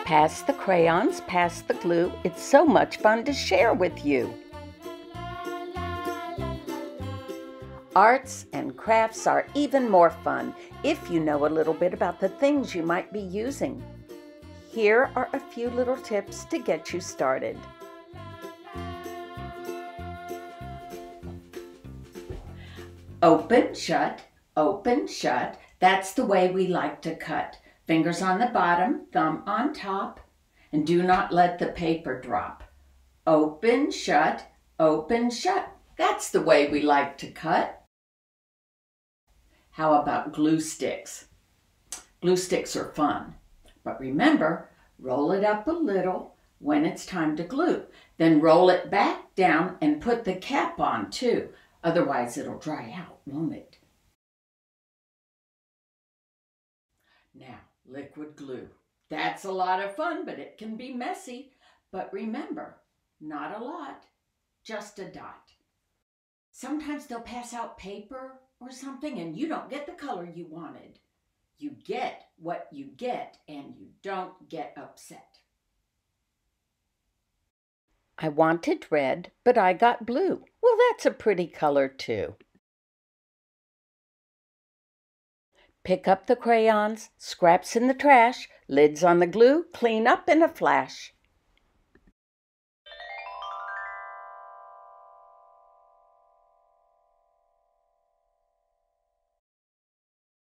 Pass the crayons, pass the glue. It's so much fun to share with you. Arts and crafts are even more fun if you know a little bit about the things you might be using. Here are a few little tips to get you started. Open, shut, open, shut. That's the way we like to cut. Fingers on the bottom, thumb on top, and do not let the paper drop. Open, shut, open, shut. That's the way we like to cut. How about glue sticks? Glue sticks are fun, but remember, roll it up a little when it's time to glue. Then roll it back down and put the cap on too. Otherwise it'll dry out, won't it? Now, liquid glue. That's a lot of fun, but it can be messy. But remember, not a lot, just a dot. Sometimes they'll pass out paper or something and you don't get the color you wanted. You get what you get and you don't get upset. I wanted red, but I got blue. Well, that's a pretty color too. Pick up the crayons, scraps in the trash, lids on the glue, clean up in a flash.